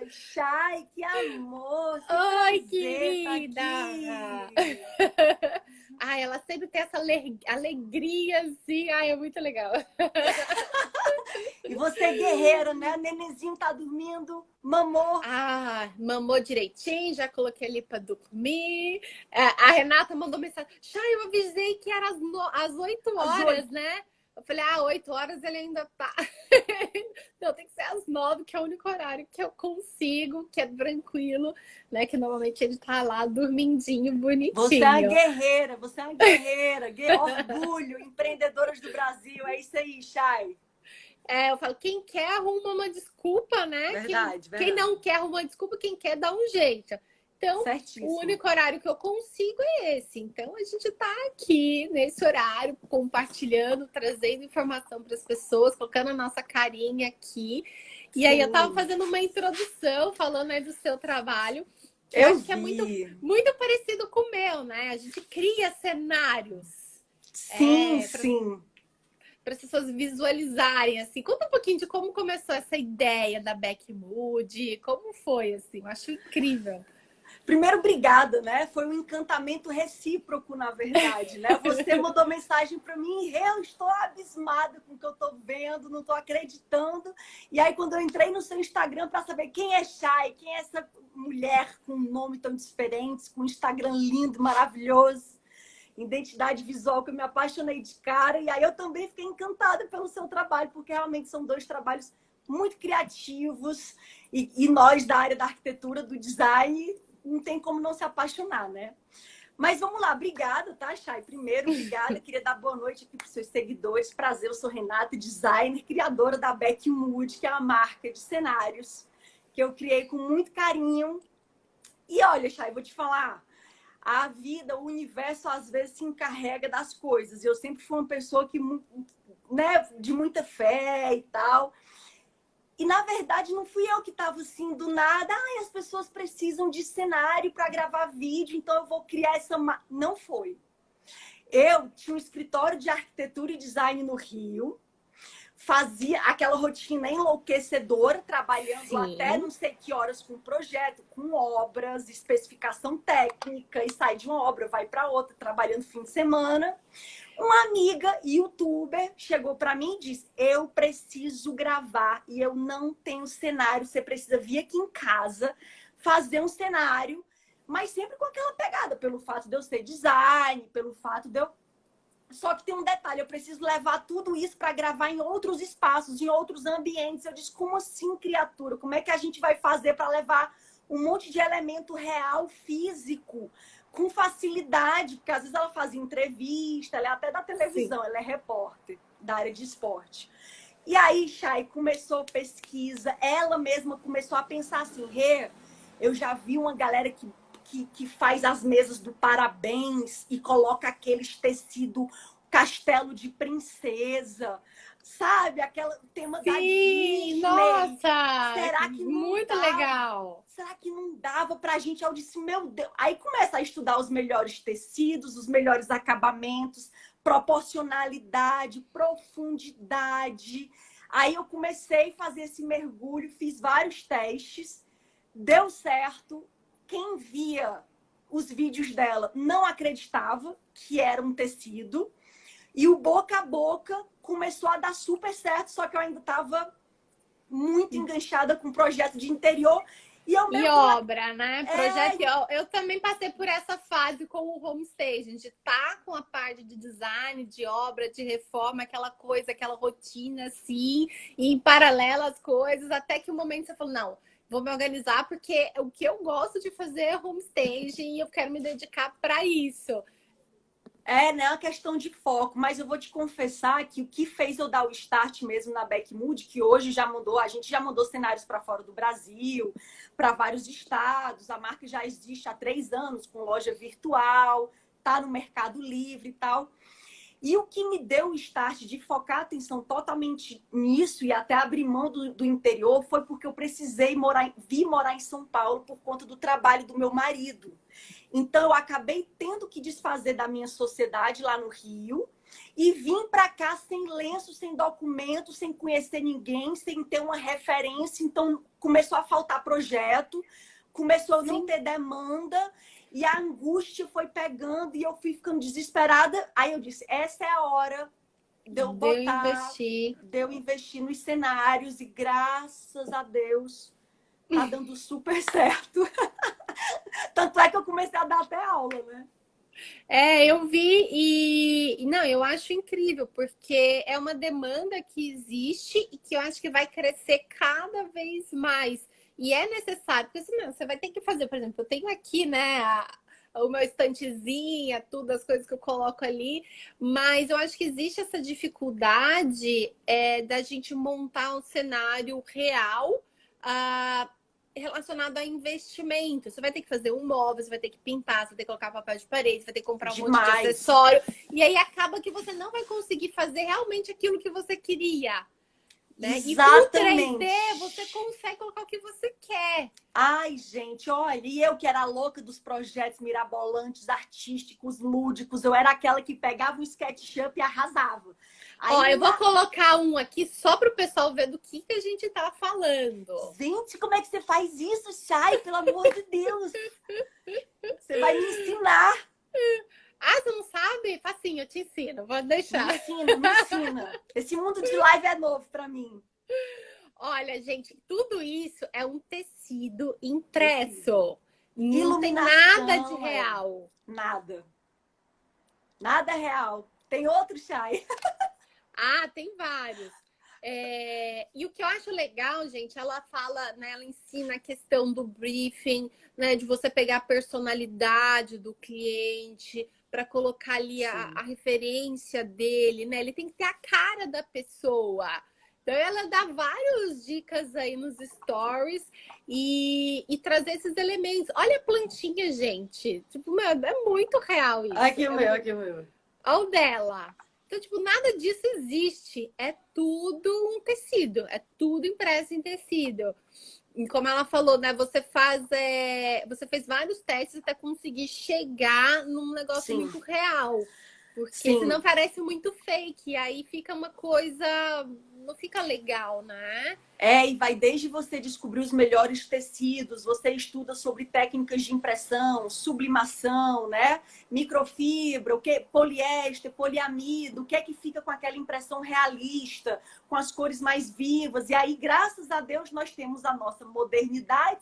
Ai, Chay, que amor! Que Oi, prazer querida! tá aqui. Ai, ela sempre tem essa alegria, assim. Ai, é muito legal. E você é guerreira, né? O nenenzinho tá dormindo, mamou. Ah, mamou direitinho, já coloquei ali pra dormir. A Renata mandou mensagem. Chay, eu avisei que era às 8 Às horas, 8. né? Eu falei, 8 horas ele ainda tá. Não, tem que ser às 9, que é o único horário que eu consigo, que é tranquilo, né? Que normalmente ele tá lá dormindinho, Você é uma bonitinho. guerreira, você é uma guerreira. Orgulho, empreendedoras do Brasil. É isso aí, Chay. Eu falo, quem quer arruma uma desculpa, né? Verdade, Quem verdade. não quer arrumar uma desculpa, quem quer dá um jeito. Então, o Certíssimo. único horário que eu consigo é esse. Então, a gente tá aqui nesse horário, compartilhando, trazendo informação para as pessoas, colocando a nossa carinha aqui. E aí, eu tava Sim, fazendo uma introdução, falando aí do seu trabalho, que eu eu acho que é muito, vi. muito parecido com o meu, né? A gente cria cenários. Sim, Para sim. as pessoas visualizarem, assim. Conta um pouquinho de como começou essa ideia da Beck Mood, como foi, assim, eu acho incrível. Primeiro, obrigada, né? Foi um encantamento recíproco, na verdade, né? Você mandou mensagem para mim e eu estou abismada com o que eu estou vendo, não estou acreditando. E aí, quando eu entrei no seu Instagram para saber quem é Chay, quem é essa mulher com um nome tão diferente, com um Instagram lindo, maravilhoso, identidade visual que eu me apaixonei de cara. E aí eu também fiquei encantada pelo seu trabalho, porque realmente são dois trabalhos muito criativos e nós da área da arquitetura, do design, não tem como não se apaixonar, né? Mas vamos lá, obrigada, tá, Chay? Primeiro, obrigada. Queria dar boa noite aqui para os seus seguidores. Prazer, eu sou Renata, designer, criadora da Beck Mood, que é a marca de cenários que eu criei com muito carinho. E olha, Chay, vou te falar, a vida, o universo, às vezes, se encarrega das coisas. Eu sempre fui uma pessoa que, né, de muita fé e tal. E, na verdade, não fui eu que estava assim, do nada. As pessoas precisam de cenário para gravar vídeo, então eu vou criar essa... Não foi. Eu tinha um escritório de arquitetura e design no Rio, fazia aquela rotina enlouquecedora, trabalhando até Sim. não sei que horas com projeto, com obras, especificação técnica, e sai de uma obra, vai para outra, trabalhando fim de semana. Uma amiga youtuber chegou para mim e disse: eu preciso gravar e eu não tenho cenário, você precisa vir aqui em casa fazer um cenário, mas sempre com aquela pegada, pelo fato de eu ser design, pelo fato de eu... Só que tem um detalhe, eu preciso levar tudo isso para gravar em outros espaços, em outros ambientes. Eu disse, como assim, criatura? Como é que a gente vai fazer para levar um monte de elemento real, físico, com facilidade? Porque às vezes ela fazia entrevista, ela é até da televisão, sim, ela é repórter da área de esporte. E aí, Chay, começou pesquisa, ela mesma começou a pensar assim, eu já vi uma galera que faz as mesas do parabéns e coloca aqueles tecido castelo de princesa, sabe? Aquele tema da Disney. Nossa! Será que não Muito dava? legal! Será que não dava pra gente? Eu disse, meu Deus. Aí começa a estudar os melhores tecidos, os melhores acabamentos, proporcionalidade, profundidade. Aí eu comecei a fazer esse mergulho, fiz vários testes, deu certo. Quem via os vídeos dela não acreditava que era um tecido. E o boca a boca começou a dar super certo, só que eu ainda estava muito enganchada com o projeto de interior. E obra, né? Projeto. Eu também passei por essa fase com o homestay. A gente tá com a parte de design, de obra, de reforma, aquela coisa, aquela rotina assim, e em paralelo as coisas, até que o momento você falou, não, vou me organizar porque o que eu gosto de fazer é homestaging e eu quero me dedicar para isso. Não é uma questão de foco, mas eu vou te confessar que o que fez eu dar o start mesmo na Beck Mood, que hoje já mandou, a gente já mandou cenários para fora do Brasil, para vários estados, a marca já existe há 3 anos com loja virtual, tá no Mercado Livre e tal. E o que me deu o start de focar a atenção totalmente nisso e até abrir mão do interior foi porque eu precisei vir morar em São Paulo por conta do trabalho do meu marido. Então, eu acabei tendo que desfazer da minha sociedade lá no Rio E vim para cá sem lenço, sem documento, sem conhecer ninguém, sem ter uma referência. Então, começou a faltar projeto, começou a não ter demanda. E a angústia foi pegando e eu fui ficando desesperada. Aí eu disse, essa é a hora de eu investir nos cenários. E graças a Deus, tá dando super certo. Tanto é que eu comecei a dar até aula, né? Eu vi e não, eu acho incrível, porque é uma demanda que existe e que eu acho que vai crescer cada vez mais. E é necessário, porque senão você vai ter que fazer, por exemplo, eu tenho aqui, né, o meu estantezinho, tudo, as coisas que eu coloco ali, mas eu acho que existe essa dificuldade da gente montar um cenário real. Relacionado a investimento. Você vai ter que fazer um móvel, você vai ter que pintar, você vai ter que colocar papel de parede, você vai ter que comprar um monte de acessório. E aí acaba que você não vai conseguir fazer realmente aquilo que você queria. Né? Exatamente. E com 3D você consegue colocar o que você quer. Ai, gente, olha, e eu que era louca dos projetos mirabolantes, artísticos, lúdicos, eu era aquela que pegava o SketchUp e arrasava. Aí, eu vou colocar um aqui só para o pessoal ver do que a gente tá falando. Gente, como é que você faz isso, Chay? Pelo amor de Deus! Você vai me ensinar. Você não sabe? Facinho, eu te ensino, vou deixar. Me ensina, me ensina. Esse mundo de live é novo para mim. Olha, gente, tudo isso é um tecido impresso. Não tem nada de real. Nada. Nada é real. Tem outro, Chay? Tem vários. E o que eu acho legal, gente, ela fala, né, ela ensina a questão do briefing, né, de você pegar a personalidade do cliente para colocar ali a referência dele, né? Ele tem que ter a cara da pessoa. Então, ela dá várias dicas aí nos stories e trazer esses elementos. Olha a plantinha, gente. Tipo, meu, é muito real isso. Aqui o meu, aqui o meu. Olha o dela. Então, tipo, nada disso existe. É tudo um tecido. É tudo impresso em tecido. E como ela falou, né? Você fez vários testes até conseguir chegar num negócio muito real. Porque senão parece muito fake. E aí fica uma coisa... Não fica legal, né? E vai desde você descobrir os melhores tecidos, você estuda sobre técnicas de impressão, sublimação, né? Microfibra, o que? Poliéster, poliamido, o que é que fica com aquela impressão realista, com as cores mais vivas. E aí, graças a Deus, nós temos a nossa modernidade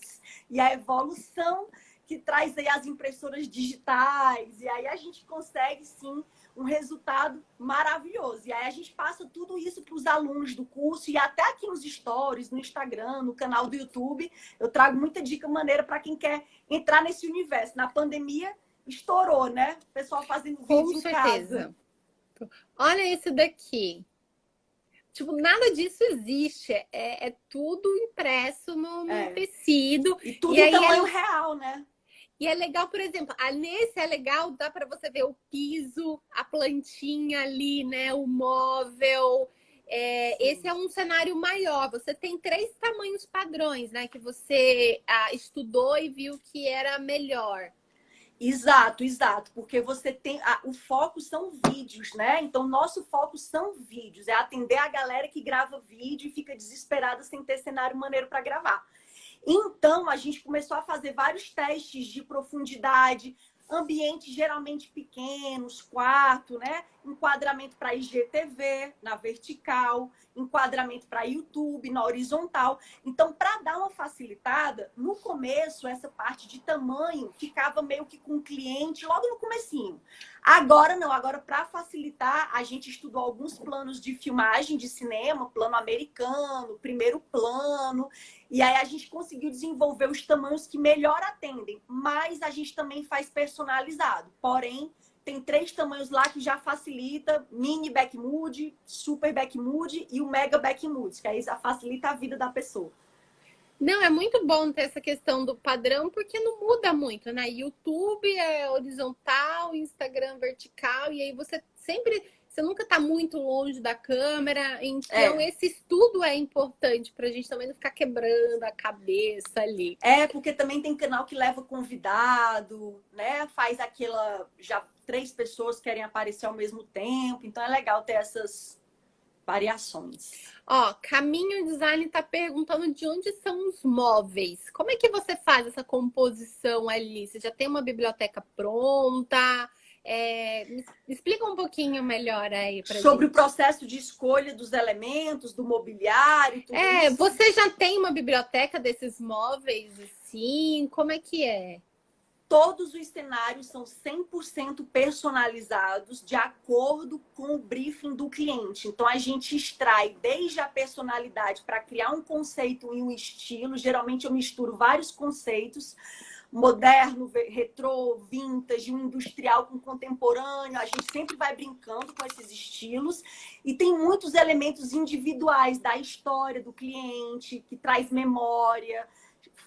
e a evolução que traz aí as impressoras digitais. E aí a gente consegue, sim, um resultado maravilhoso. E aí a gente passa tudo isso para os alunos do curso e até aqui nos stories, no Instagram, no canal do YouTube. Eu trago muita dica maneira para quem quer entrar nesse universo. Na pandemia, estourou, né? O pessoal fazendo vídeo em casa. Olha esse daqui. Tipo, nada disso existe. É tudo impresso no tecido. E tudo em tamanho real, né? E é legal, por exemplo, nesse é legal, dá para você ver o piso, a plantinha ali, né? O móvel. Esse é um cenário maior. Você tem 3 tamanhos padrões, né? Que você estudou e viu que era melhor. Exato, exato. Porque você tem... o foco são vídeos, né? Então, nosso foco são vídeos. É atender a galera que grava vídeo e fica desesperada sem ter cenário maneiro para gravar. Então, a gente começou a fazer vários testes de profundidade, ambientes geralmente pequenos, quarto, né? Enquadramento para IGTV, na vertical, enquadramento para YouTube, na horizontal. Então, para dar uma facilitada, no começo, essa parte de tamanho ficava meio que com o cliente logo no comecinho. Agora não, agora para facilitar, a gente estudou alguns planos de filmagem de cinema, plano americano, primeiro plano, e aí a gente conseguiu desenvolver os tamanhos que melhor atendem, mas a gente também faz personalizado. Porém, tem 3 tamanhos lá que já facilita: mini backmood, super backmood e o mega backmood, que aí já facilita a vida da pessoa. Não, é muito bom ter essa questão do padrão, porque não muda muito, né? YouTube é horizontal, Instagram vertical, e aí você nunca tá muito longe da câmera, então esse estudo é importante pra gente também não ficar quebrando a cabeça ali. Porque também tem canal que leva convidado, né? Já 3 pessoas querem aparecer ao mesmo tempo. Então é legal ter essas variações. Ó, Caminho Design tá perguntando de onde são os móveis. Como é que você faz essa composição ali? Você já tem uma biblioteca pronta? Me explica um pouquinho melhor aí pra Sobre o gente. processo de escolha dos elementos, do mobiliário, tudo isso. Você já tem uma biblioteca desses móveis, assim? Como é que é? Todos os cenários são 100% personalizados de acordo com o briefing do cliente. Então, a gente extrai desde a personalidade para criar um conceito e um estilo. Geralmente, eu misturo vários conceitos. Moderno, retrô, vintage, um industrial com contemporâneo. A gente sempre vai brincando com esses estilos. E tem muitos elementos individuais da história do cliente, que traz memória.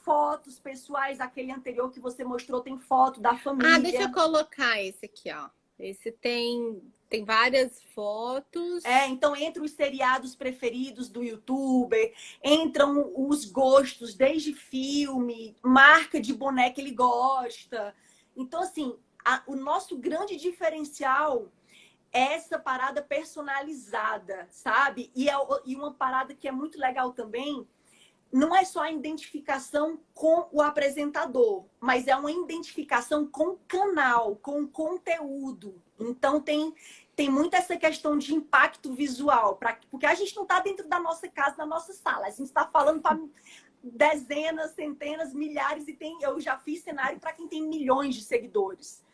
Fotos pessoais, aquele anterior que você mostrou tem foto da família. Deixa eu colocar esse aqui, ó. Esse tem várias fotos. Então entra os seriados preferidos do youtuber, entram os gostos, desde filme, marca de boneca que ele gosta. Então, assim, o nosso grande diferencial é essa parada personalizada, sabe? E uma parada que é muito legal também, não é só a identificação com o apresentador, mas é uma identificação com o canal, com o conteúdo. Então, tem muito essa questão de impacto visual, porque a gente não está dentro da nossa casa, da nossa sala. A gente está falando para dezenas, centenas, milhares, eu já fiz cenário para quem tem milhões de seguidores.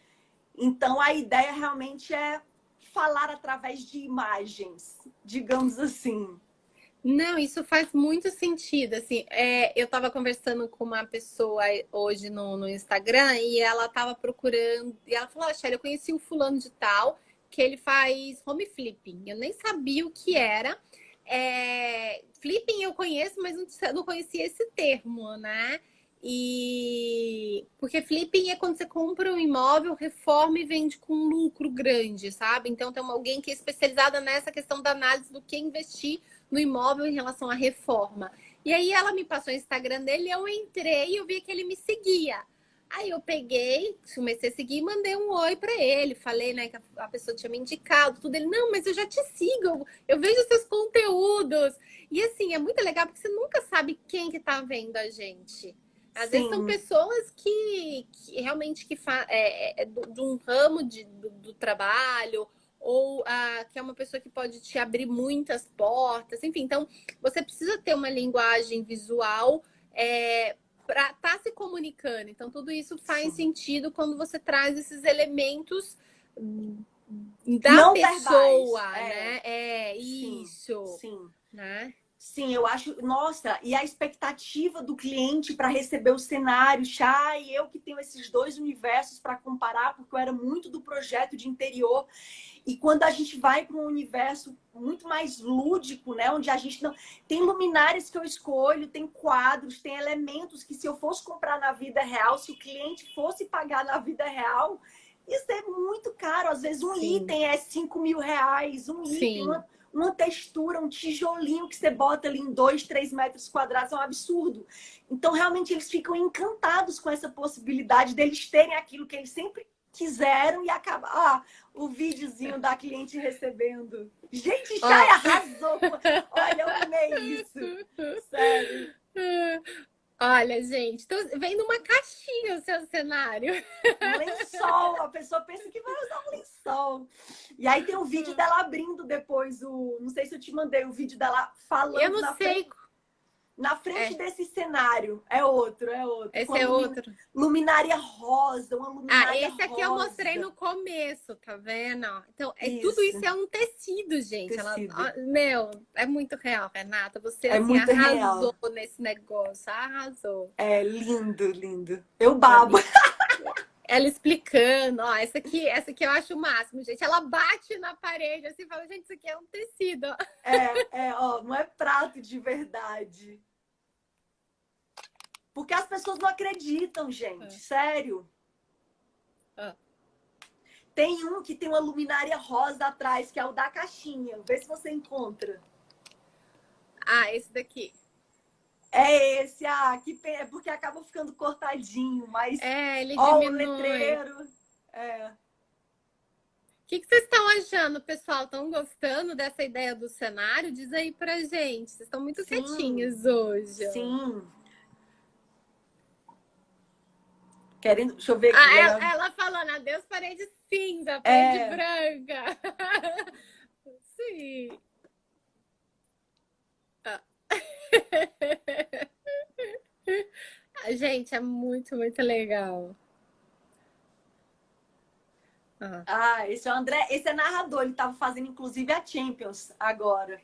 Então, a ideia realmente é falar através de imagens, digamos assim. Não, isso faz muito sentido. Assim, eu estava conversando com uma pessoa hoje no Instagram e ela estava procurando. E ela falou: Shelly, eu conheci um fulano de tal que ele faz home flipping. Eu nem sabia o que era. Flipping eu conheço, mas não conhecia esse termo, né? Porque flipping é quando você compra um imóvel, reforma e vende com um lucro grande, sabe? Então tem alguém que é especializada nessa questão da análise do que investir no imóvel em relação à reforma. E aí ela me passou o Instagram dele, eu entrei e eu vi que ele me seguia. Aí eu peguei, comecei a seguir e mandei um oi para ele. Falei, né, que a pessoa tinha me indicado, tudo. Ele, não, mas eu já te sigo, eu vejo seus conteúdos. E assim, é muito legal porque você nunca sabe quem que tá vendo a gente. Às vezes são pessoas que realmente de um ramo do trabalho, ou que é uma pessoa que pode te abrir muitas portas, enfim. Então, você precisa ter uma linguagem visual para estar se comunicando. Então, tudo isso faz sentido quando você traz esses elementos da não pessoa, verbais. né? Isso. Sim. Né? Sim, eu acho, nossa, e a expectativa do cliente para receber o cenário, e eu que tenho esses dois universos para comparar, porque eu era muito do projeto de interior, e quando a gente vai para um universo muito mais lúdico, né, onde a gente não tem luminárias que eu escolho, tem quadros, tem elementos que se eu fosse comprar na vida real, se o cliente fosse pagar na vida real, isso é muito caro. Às vezes um item é R$ 5.000, item, uma textura, um tijolinho que você bota ali em 2, 3 metros quadrados, é um absurdo. Então, realmente, eles ficam encantados com essa possibilidade deles terem aquilo que eles sempre quiseram e acabar. O videozinho da cliente recebendo. Gente, Chay arrasou! Olha, eu amei isso. Sério. Olha, gente, tô vendo uma caixinha o seu cenário. Um lençol, a pessoa pensa que vai usar um lençol. E aí tem um vídeo dela abrindo depois não sei se eu te mandei o vídeo dela falando. Eu não sei. Na frente desse cenário. É outro. Esse é outro. Luminária rosa, uma luminária esse aqui rosa. Eu mostrei no começo, tá vendo? Então, tudo isso é um tecido, gente. É muito real, Renata. Você assim, arrasou real. Nesse negócio. Arrasou. É lindo, lindo. Eu babo. Ela explicando, essa aqui eu acho o máximo, gente. Ela bate na parede assim e fala, gente, isso aqui é um tecido. Não é prato de verdade. Porque as pessoas não acreditam, gente. Sério. Tem um que tem uma luminária rosa atrás, que é o da caixinha. Vê se você encontra. Esse daqui. É esse, é porque acaba ficando cortadinho, mas ele diminui. O letreiro. que vocês estão achando, pessoal? Estão gostando dessa ideia do cenário? Diz aí pra gente. Vocês estão muito quietinhos hoje. Sim. Querendo, deixa eu ver aqui. Ela falando, adeus, parede cinza, parede branca. Sim. Gente, é muito, muito legal. Esse é o André, esse é narrador, ele estava fazendo inclusive a Champions agora.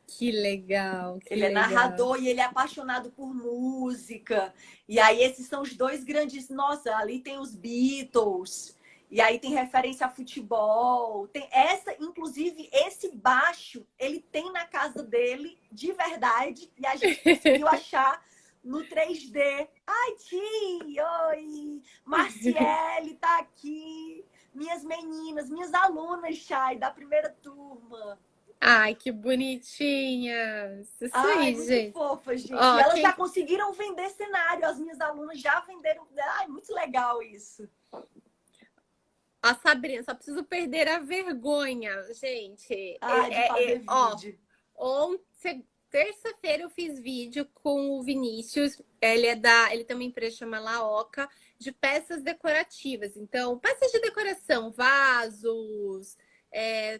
Que legal. Ele é narrador e ele é apaixonado por música. E aí esses são os dois grandes, nossa, ali tem os Beatles, e aí tem referência a futebol, tem essa, inclusive esse baixo, ele tem na casa dele de verdade, e a gente conseguiu achar no 3D. Ai, Ti, oi, Marciele tá aqui. Minhas meninas, minhas alunas, Chay, da primeira turma. Ai, que bonitinhas. Isso aí, muito gente. Fofa, gente. E elas já conseguiram vender cenário. As minhas alunas já venderam. Ai, muito legal isso. Ó, Sabrina, só preciso perder a vergonha, gente. De fazer vídeo. Ontem, terça-feira, eu fiz vídeo com o Vinícius. Ele tem uma empresa chamada Laoca, de peças decorativas. Então, peças de decoração, vasos,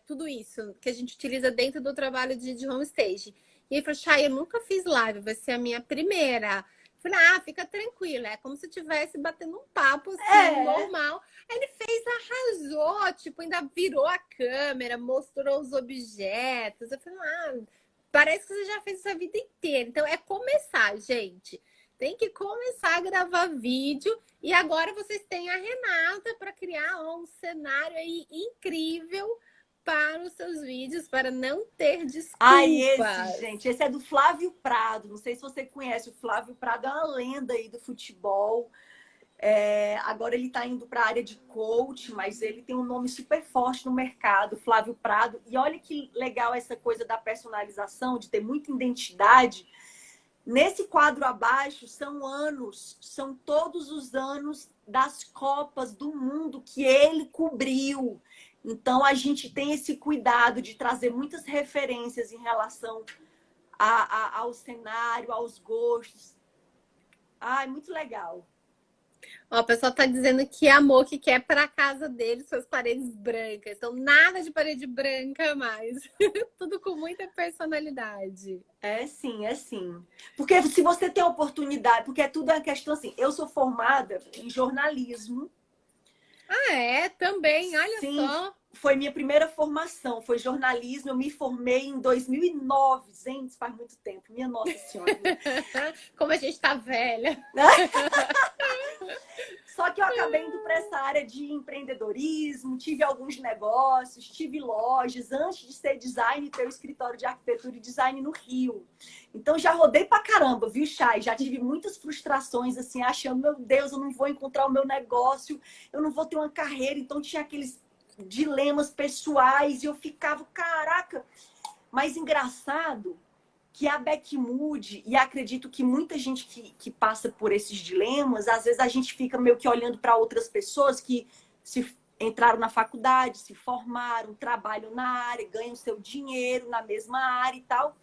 tudo isso que a gente utiliza dentro do trabalho de homestage. E ele falou, Chay, eu nunca fiz live, vai ser a minha primeira. Eu falei, fica tranquila, é como se estivesse batendo um papo assim, normal. Ele fez, arrasou, tipo, ainda virou a câmera, mostrou os objetos. Eu falei, parece que você já fez isso a vida inteira. Então, é começar, gente. Tem que começar a gravar vídeo. E agora vocês têm a Renata para criar um cenário aí incrível para os seus vídeos, para não ter desculpas. Esse é do Flávio Prado. Não sei se você conhece. O Flávio Prado é uma lenda aí do futebol. Agora ele está indo para a área de coach, mas ele tem um nome super forte no mercado, Flávio Prado. E olha que legal essa coisa da personalização, de ter muita identidade. Nesse quadro abaixo são todos os anos das Copas do Mundo que ele cobriu. Então, a gente tem esse cuidado de trazer muitas referências em relação ao cenário, aos gostos. Muito legal. Ó, o pessoal tá dizendo que amor que quer para casa dele suas paredes brancas. Então, nada de parede branca mais. Tudo com muita personalidade. É sim. Porque se você tem oportunidade, porque tudo é uma questão assim, eu sou formada em jornalismo. Também, olha só. Foi minha primeira formação, foi jornalismo. Eu me formei em 2009, gente, faz muito tempo. Minha Nossa Senhora. Como a gente tá velha. Só que eu acabei indo para essa área de empreendedorismo, tive alguns negócios, tive lojas, antes de ser design, ter o escritório de arquitetura e design no Rio. Então já rodei pra caramba, viu, Chay? Já tive muitas frustrações, assim, achando, meu Deus, eu não vou encontrar o meu negócio, eu não vou ter uma carreira. Então tinha aqueles dilemas pessoais e eu ficava, caraca. Mas engraçado que a Beckmood, e acredito que muita gente que passa por esses dilemas, às vezes a gente fica meio que olhando para outras pessoas que se entraram na faculdade, se formaram, trabalham na área, ganham seu dinheiro na mesma área e tal.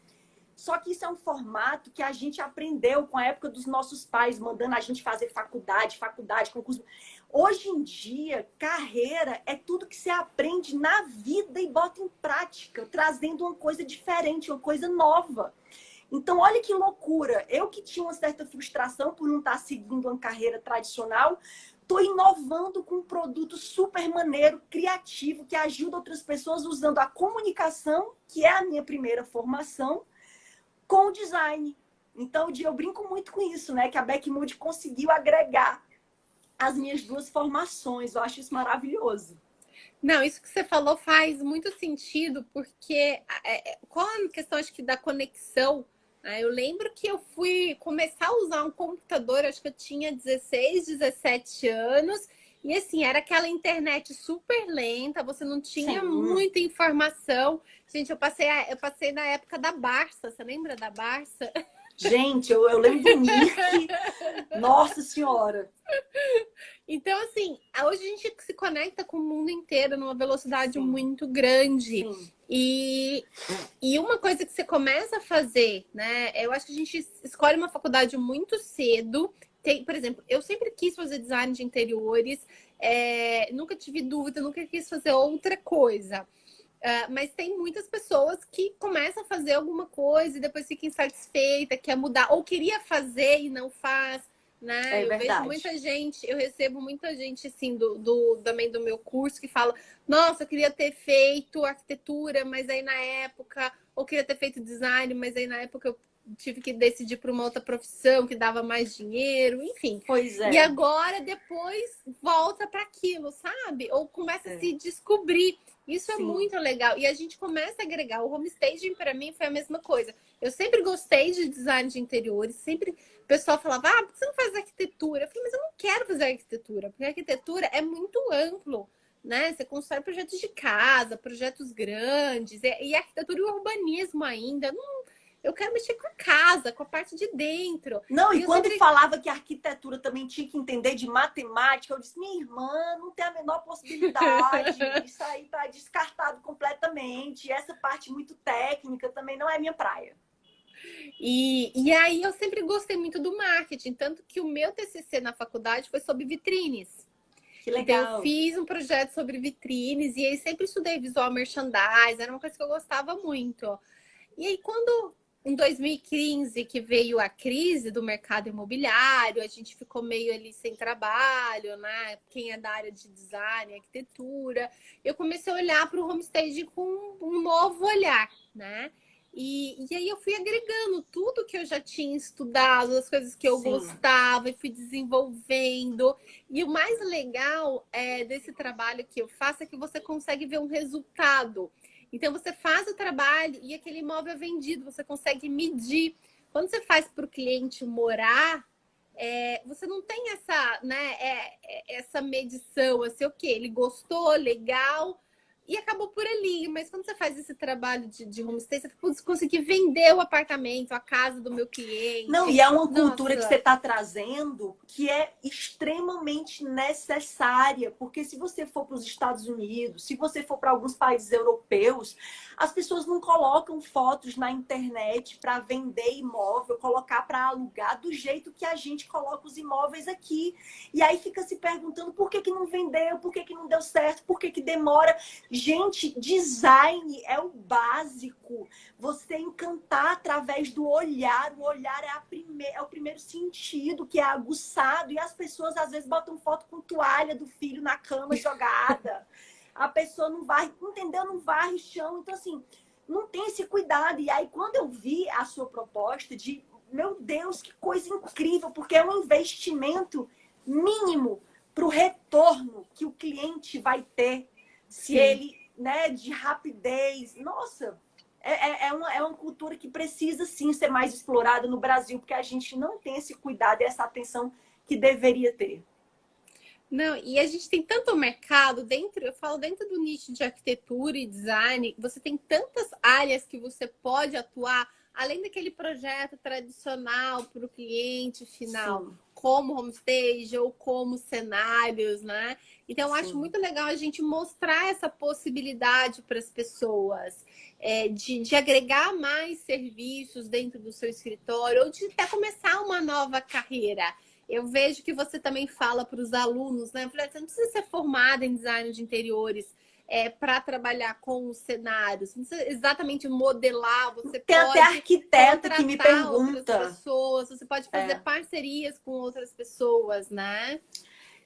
Só que isso é um formato que a gente aprendeu com a época dos nossos pais, mandando a gente fazer faculdade, concurso. Hoje em dia, carreira é tudo que você aprende na vida e bota em prática, trazendo uma coisa diferente, uma coisa nova. Então, olha que loucura. Eu que tinha uma certa frustração por não estar seguindo uma carreira tradicional, estou inovando com um produto super maneiro, criativo, que ajuda outras pessoas usando a comunicação, que é a minha primeira formação, com o design. Então, eu brinco muito com isso, né? Que a Beckmood conseguiu agregar as minhas duas formações. Eu acho isso maravilhoso. Não, isso que você falou faz muito sentido, porque com a questão, acho que, da conexão, eu lembro que eu fui começar a usar um computador, acho que eu tinha 16, 17 anos, e assim, era aquela internet super lenta, você não tinha muita informação. Gente, eu passei na época da Barça, você lembra da Barça? Gente, eu lembro do Mirk. Nossa Senhora! Então, assim, hoje a gente se conecta com o mundo inteiro numa velocidade Sim. muito grande. Sim. E uma coisa que você começa a fazer, né? Eu acho que a gente escolhe uma faculdade muito cedo. Tem, por exemplo, eu sempre quis fazer design de interiores, nunca tive dúvida, nunca quis fazer outra coisa. Mas tem muitas pessoas que começam a fazer alguma coisa e depois fica insatisfeita, quer mudar, ou queria fazer e não faz, né? É Eu vejo verdade. muita gente, eu recebo muita gente assim também do meu curso que fala, nossa, eu queria ter feito arquitetura, mas aí na época, ou queria ter feito design, mas aí na época eu tive que decidir por uma outra profissão que dava mais dinheiro, enfim. Pois E é. agora depois volta para aquilo, sabe? Ou começa a se descobrir. Isso é Sim. muito legal. E a gente começa a agregar. O homestaging, para mim, foi a mesma coisa. Eu sempre gostei de design de interiores. Sempre o pessoal falava, por que você não faz arquitetura? Eu falei, mas eu não quero fazer arquitetura, porque a arquitetura é muito amplo, né? Você constrói projetos de casa, projetos grandes, e arquitetura e urbanismo ainda. Não, eu quero mexer com a casa, com a parte de dentro. Não, E e eu quando sempre falava que a arquitetura também tinha que entender de matemática, eu disse, minha irmã, não tem a menor possibilidade. Isso aí tá descartado completamente. E essa parte muito técnica também não é minha praia. E aí eu sempre gostei muito do marketing, tanto que o meu TCC na faculdade foi sobre vitrines. Que Então eu legal. fiz um projeto sobre vitrines e aí sempre estudei visual merchandising, era uma coisa que eu gostava muito. E aí quando em 2015 que veio a crise do mercado imobiliário, a gente ficou meio ali sem trabalho, né? Quem é da área de design, arquitetura, eu comecei a olhar para o homestaging com um novo olhar, né? E aí eu fui agregando tudo que eu já tinha estudado, as coisas que eu Sim. gostava e fui desenvolvendo. E o mais legal desse trabalho que eu faço é que você consegue ver um resultado. Então você faz o trabalho e aquele imóvel é vendido, você consegue medir. Quando você faz para o cliente morar, você não tem essa, né, essa medição, assim, ok, ele gostou, legal, e acabou por ali. Mas quando você faz esse trabalho de homestay, você conseguir vender o apartamento, a casa do meu Não, cliente. e é uma cultura que você Nossa, está trazendo que é extremamente necessária, porque se você for para os Estados Unidos, se você for para alguns países europeus, as pessoas não colocam fotos na internet para vender imóvel, colocar para alugar do jeito que a gente coloca os imóveis aqui. E aí fica se perguntando por que não vendeu, por que não deu certo, por que demora. Gente, design é o básico. Você encantar através do olhar. O olhar é o primeiro sentido que é aguçado. E as pessoas às vezes botam foto com toalha do filho na cama jogada. A pessoa não vai, entendeu? Não varre chão. Então, assim, não tem esse cuidado. E aí, quando eu vi a sua proposta de, meu Deus, que coisa incrível, porque é um investimento mínimo para o retorno que o cliente vai ter se sim. ele, né, de rapidez. Nossa, é uma cultura que precisa sim ser mais explorada no Brasil, porque a gente não tem esse cuidado e essa atenção que deveria ter. Não, e a gente tem tanto mercado dentro, eu falo dentro do nicho de arquitetura e design, você tem tantas áreas que você pode atuar, além daquele projeto tradicional para o cliente final, Sim, como homestage ou como cenários, né? Então, eu acho sim. muito legal a gente mostrar essa possibilidade para as pessoas, de agregar mais serviços dentro do seu escritório, ou de até começar uma nova carreira. Eu vejo que você também fala para os alunos, né? Você não precisa ser formada em design de interiores para trabalhar com os cenários. Você não precisa exatamente modelar, você Tem até pode arquiteto que me contratar outras pergunta. pessoas, você pode fazer parcerias com outras pessoas, né?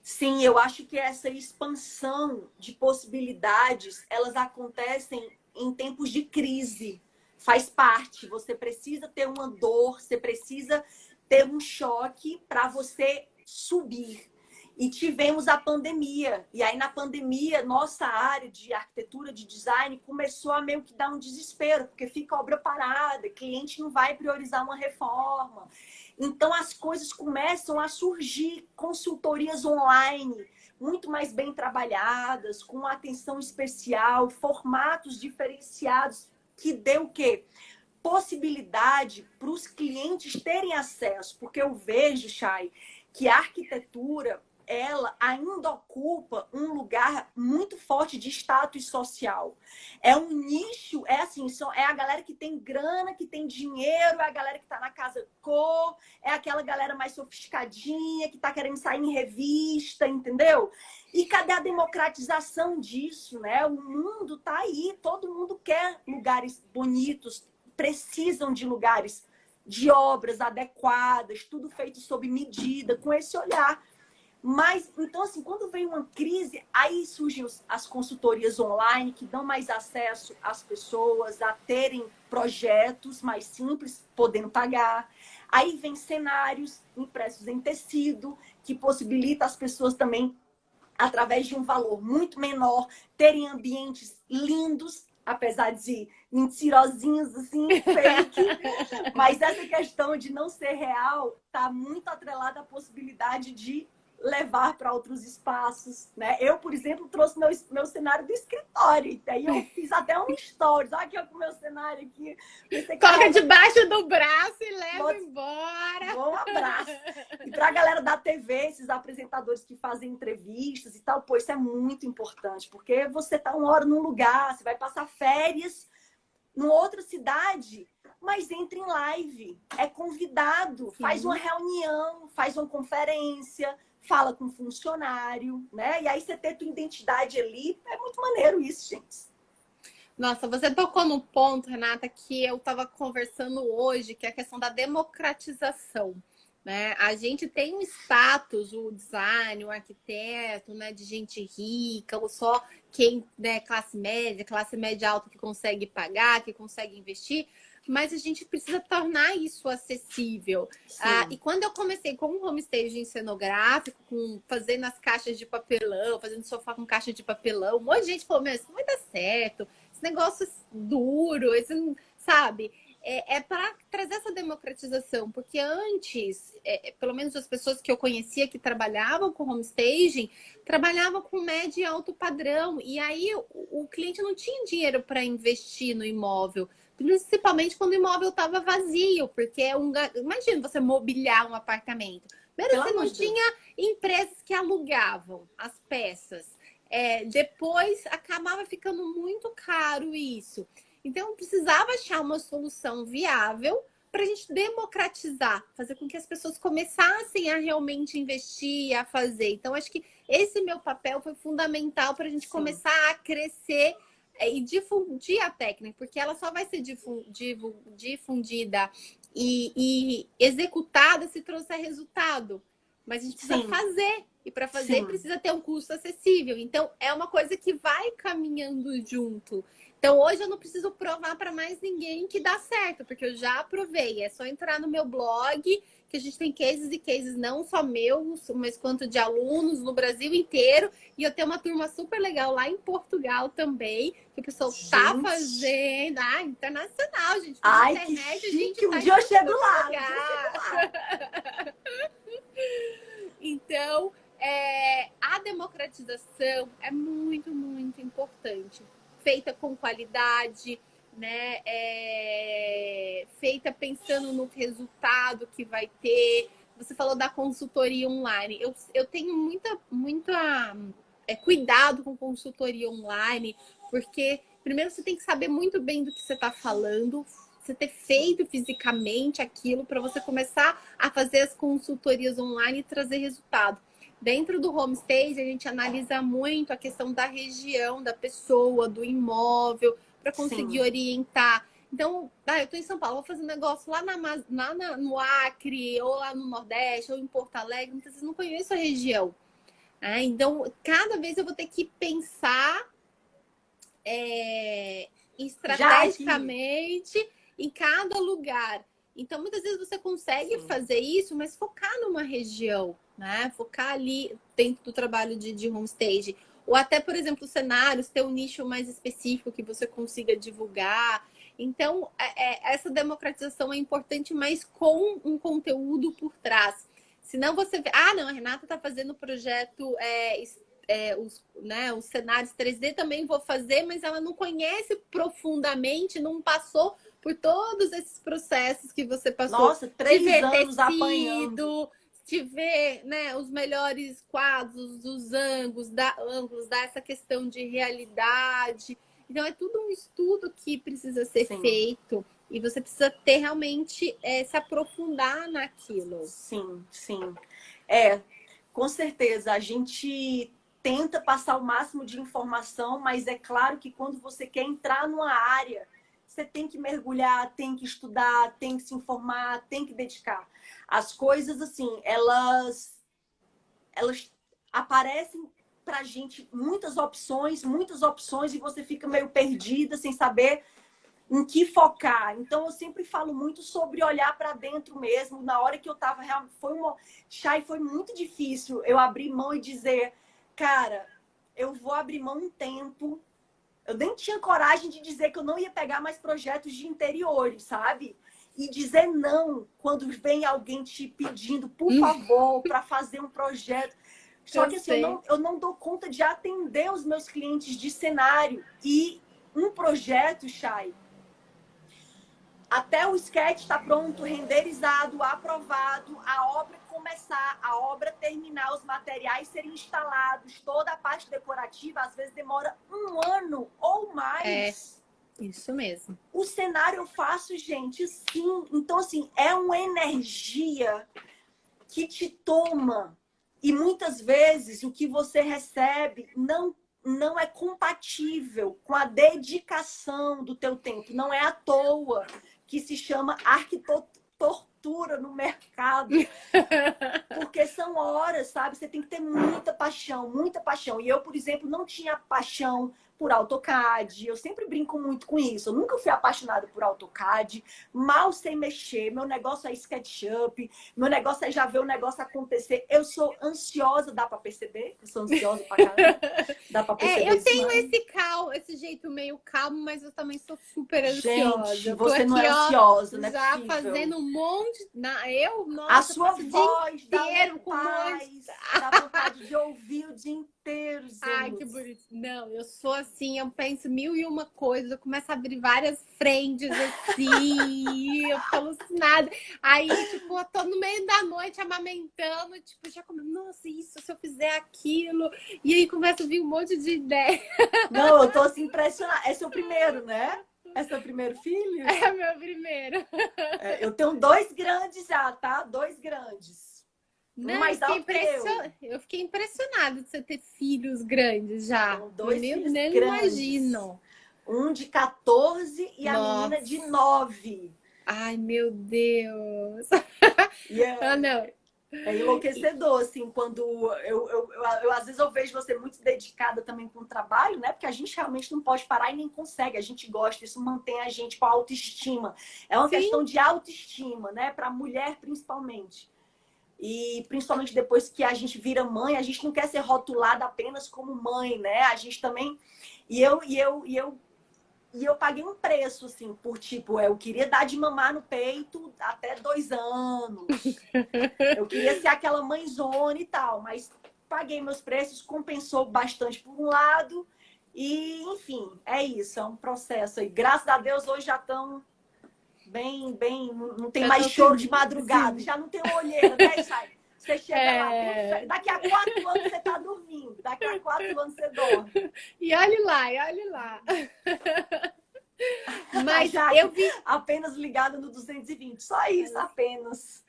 Sim, eu acho que essa expansão de possibilidades, elas acontecem em tempos de crise. Faz parte. Você precisa ter uma dor, você precisa ter um choque para você subir. E tivemos a pandemia. E aí, na pandemia, nossa área de arquitetura, de design, começou a meio que dar um desespero, porque fica obra parada, cliente não vai priorizar uma reforma. Então, as coisas começam a surgir, consultorias online, muito mais bem trabalhadas, com atenção especial, formatos diferenciados, que deu o quê? Possibilidade para os clientes terem acesso. Porque eu vejo, Chay, que a arquitetura ela ainda ocupa um lugar muito forte de status social. É um nicho, é assim, é a galera que tem grana, que tem dinheiro, é a galera que está na casa cor, é aquela galera mais sofisticadinha, que está querendo sair em revista, entendeu? E cadê a democratização disso, né? O mundo está aí, todo mundo quer lugares bonitos, precisam de lugares, de obras adequadas, tudo feito sob medida, com esse olhar. Mas, então, assim, quando vem uma crise, aí surgem as consultorias online que dão mais acesso às pessoas a terem projetos mais simples, podendo pagar. Aí vem cenários impressos em tecido, que possibilita as pessoas também, através de um valor muito menor, terem ambientes lindos, apesar de mentirosinhos, assim, fake. Mas essa questão de não ser real está muito atrelada à possibilidade de levar para outros espaços, né? Eu, por exemplo, trouxe meu cenário do escritório. E aí eu fiz até um stories. Olha aqui ó, com o meu cenário aqui. Coloca debaixo do braço e leva embora. Bom abraço. E para a galera da TV, esses apresentadores que fazem entrevistas e tal, pô, isso é muito importante. Porque você tá uma hora num lugar, você vai passar férias numa outra cidade, mas entra em live, é convidado, sim, faz uma reunião, faz uma conferência, fala com um funcionário, né? E aí você ter tua identidade ali, é muito maneiro isso, gente. Nossa, você tocou no ponto, Renata, que eu estava conversando hoje, que é a questão da democratização, né? A gente tem um status, o design, o arquiteto, né, de gente rica, ou só quem, né, classe média alta que consegue pagar, que consegue investir, mas a gente precisa tornar isso acessível. E quando eu comecei com o homestaging cenográfico, fazendo as caixas de papelão, fazendo sofá com caixa de papelão, um monte de gente falou, meu, isso não vai dar certo, esse negócio duro, esse, sabe? É para trazer essa democratização, porque antes, pelo menos as pessoas que eu conhecia que trabalhavam com homestaging, trabalhavam com médio e alto padrão, e aí o cliente não tinha dinheiro para investir no imóvel, principalmente quando o imóvel estava vazio, porque imagina você mobiliar um apartamento. Primeiro, você não tinha empresas que alugavam as peças. Depois, acabava ficando muito caro isso. Então, precisava achar uma solução viável para a gente democratizar, fazer com que as pessoas começassem a realmente investir, a fazer. Então, acho que esse meu papel foi fundamental para a gente começar a crescer e difundir a técnica, porque ela só vai ser difundida e executada se trouxer resultado. Mas a gente precisa fazer, e para fazer precisa ter um custo acessível. Então, é uma coisa que vai caminhando junto. Então, hoje eu não preciso provar para mais ninguém que dá certo, porque eu já provei. É só entrar no meu blog, que a gente tem cases e cases não só meus, mas quanto de alunos no Brasil inteiro. E eu tenho uma turma super legal lá em Portugal também, que o pessoal tá fazendo. Internacional, gente. Ai, internet, que chique. Tá um dia eu chego lá. Então, a democratização é muito, muito importante. Feita com qualidade, né? Feita pensando no resultado que vai ter. Você falou da consultoria online. Eu tenho muita cuidado com consultoria online, porque primeiro você tem que saber muito bem do que você está falando, você ter feito fisicamente aquilo para você começar a fazer as consultorias online e trazer resultado. Dentro do homestay, a gente analisa muito a questão da região, da pessoa, do imóvel, para conseguir orientar. Então, eu estou em São Paulo, vou fazer um negócio lá no Acre, ou lá no Nordeste, ou em Porto Alegre, muitas vezes não conheço a região. Então, cada vez eu vou ter que pensar estrategicamente em cada lugar. Então, muitas vezes você consegue fazer isso, mas focar numa região, né? Focar ali dentro do trabalho de homestaging. Ou até, por exemplo, cenários, ter um nicho mais específico que você consiga divulgar. Então, essa democratização é importante, mas com um conteúdo por trás. Senão você vê, não, a Renata está fazendo o projeto, os cenários 3D também vou fazer, mas ela não conhece profundamente, não passou por todos esses processos que você passou. Nossa, 3 anos apanhando. de ver, né, os melhores quadros, os ângulos, dar essa questão de realidade. Então, é tudo um estudo que precisa ser Sim. feito e você precisa ter realmente se aprofundar naquilo. Sim, sim. Com certeza. A gente tenta passar o máximo de informação, mas é claro que quando você quer entrar numa área, você tem que mergulhar, tem que estudar, tem que se informar, tem que dedicar. As coisas, assim, elas aparecem pra gente muitas opções, e você fica meio perdida, sem saber em que focar. Então, eu sempre falo muito sobre olhar para dentro mesmo. Na hora que eu estava, Chay, foi muito difícil eu abrir mão e dizer, cara, eu vou abrir mão um tempo. Eu nem tinha coragem de dizer que eu não ia pegar mais projetos de interiores, sabe? E dizer não quando vem alguém te pedindo, por favor, para fazer um projeto. Só que assim, eu não dou conta de atender os meus clientes de cenário. E um projeto, Chay, até o sketch está pronto, renderizado, aprovado, a obra começar, a obra terminar, os materiais serem instalados, toda a parte decorativa, às vezes demora 1 ano ou mais. Isso mesmo. O cenário eu faço, gente, sim. Então, assim, é uma energia que te toma. E muitas vezes o que você recebe não é compatível com a dedicação do teu tempo. Não é à toa que se chama arquitetura no mercado. Porque são horas, sabe? Você tem que ter muita paixão, muita paixão. E eu, por exemplo, não tinha paixão por AutoCAD. Eu sempre brinco muito com isso. Eu nunca fui apaixonada por AutoCAD. Mal sei mexer. Meu negócio é SketchUp. Meu negócio é já ver o negócio acontecer. Eu sou ansiosa, dá pra perceber? Eu sou ansiosa pra caramba. Dá pra perceber eu isso, tenho mas... esse jeito meio calmo, mas eu também sou super ansiosa. Gente, você não é ansiosa, né? Já fazendo um monte... Nossa, a sua voz dá com paz, dá vontade de ouvir o dia inteiro, gente. Ai, que bonito. Não, eu sou assim, eu penso 1001 coisas, eu começo a abrir várias frentes assim, eu fico alucinada. Aí, tipo, eu tô no meio da noite amamentando, tipo, já como, nossa, isso, se eu fizer aquilo. E aí começa a vir um monte de ideia. Não, eu tô assim impressionada. É seu primeiro, né? É seu primeiro filho? É meu primeiro. Eu tenho 2 grandes já, tá? 2 grandes. Não, mais alto que eu fiquei impressionada de você ter filhos grandes já. São 2 filhos nem grandes. imagino. Um de 14 e Nossa. a menina de 9. Ai, meu Deus. Não. É enlouquecedor, assim, quando eu às vezes eu vejo você muito dedicada também com o trabalho, né? Porque a gente realmente não pode parar e nem consegue. A gente gosta, isso mantém a gente com a autoestima. É uma questão de autoestima, né? Para a mulher, principalmente. E principalmente depois que a gente vira mãe, a gente não quer ser rotulada apenas como mãe, né? A gente também... E eu paguei um preço, assim, por tipo, eu queria dar de mamar no peito até 2 anos. Eu queria ser aquela mãezona e tal, mas paguei meus preços, compensou bastante por um lado. E, enfim, é isso, é um processo aí. Graças a Deus, hoje já estão bem, não tem mais choro de madrugada, já não tem olheira, né, Chay? Você chega lá, daqui a 4 anos você tá dormindo, daqui a 4 anos você dorme. E olhe lá. Mas já eu vi... apenas ligada no 220, só isso, apenas.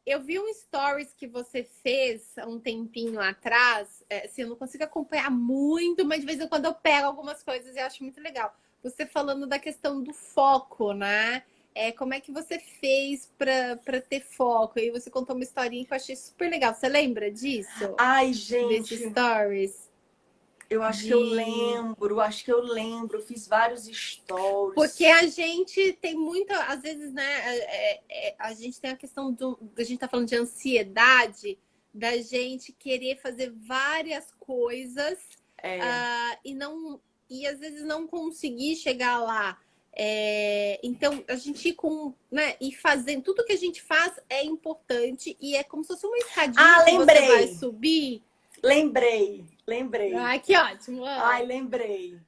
Eu vi um stories que você fez há um tempinho atrás, assim, eu não consigo acompanhar muito, mas de vez em quando eu pego algumas coisas e acho muito legal. Você falando da questão do foco, né? Como é que você fez para ter foco? E você contou uma historinha que eu achei super legal. Você lembra disso? Ai, gente. Desses stories? Eu acho que eu lembro. Eu fiz vários stories. Porque a gente tem muita, às vezes, né? A gente tem a questão a gente tá falando de ansiedade, da gente querer fazer várias coisas e às vezes não conseguir chegar lá. Então, a gente ir fazendo, tudo que a gente faz é importante e é como se fosse uma escadinha que você vai subir. Lembrei. Ai, que ótimo. Ai, lembrei.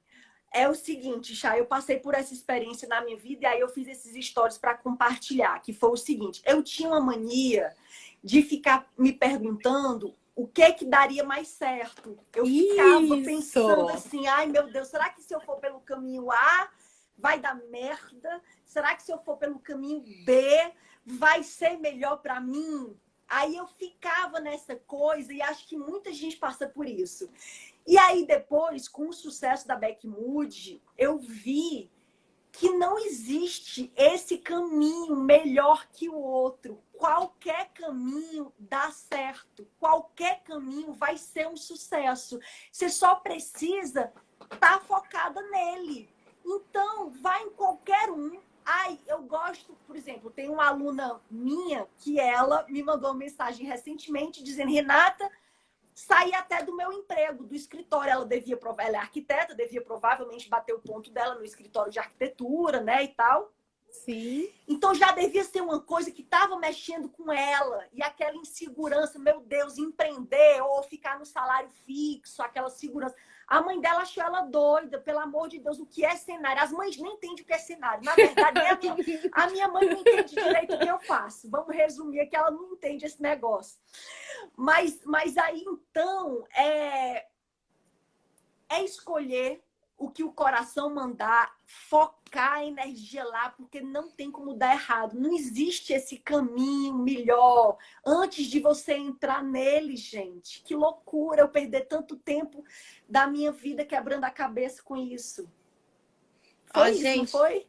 É o seguinte, Chay, eu passei por essa experiência na minha vida e aí eu fiz esses stories para compartilhar, que foi o seguinte, eu tinha uma mania de ficar me perguntando o que daria mais certo. Eu ficava pensando assim, ai meu Deus, será que se eu for pelo caminho A, vai dar merda? Será que se eu for pelo caminho B, vai ser melhor para mim? Aí eu ficava nessa coisa e acho que muita gente passa por isso. E aí depois, com o sucesso da Becky Mood, eu vi que não existe esse caminho melhor que o outro. Qualquer caminho dá certo. Qualquer caminho vai ser um sucesso. Você só precisa estar focada nele. Então, vai em qualquer um. Ai, eu gosto, por exemplo, tem uma aluna minha que ela me mandou uma mensagem recentemente dizendo, Renata, saí até do meu emprego, do escritório. Ela é arquiteta, devia provavelmente bater o ponto dela no escritório de arquitetura, né, e tal. Sim. Então já devia ser uma coisa que estava mexendo com ela. E aquela insegurança, meu Deus, empreender ou ficar no salário fixo, aquela segurança. A mãe dela achou ela doida, pelo amor de Deus, o que é cenário? As mães nem entendem o que é cenário. Na verdade, a minha mãe não entende direito o que eu faço. Vamos resumir aqui, ela não entende esse negócio. Mas aí, então, é escolher o que o coração mandar, focar a energia lá, porque não tem como dar errado. Não existe esse caminho melhor antes de você entrar nele, gente. Que loucura eu perder tanto tempo da minha vida quebrando a cabeça com isso. Foi isso, gente, não foi?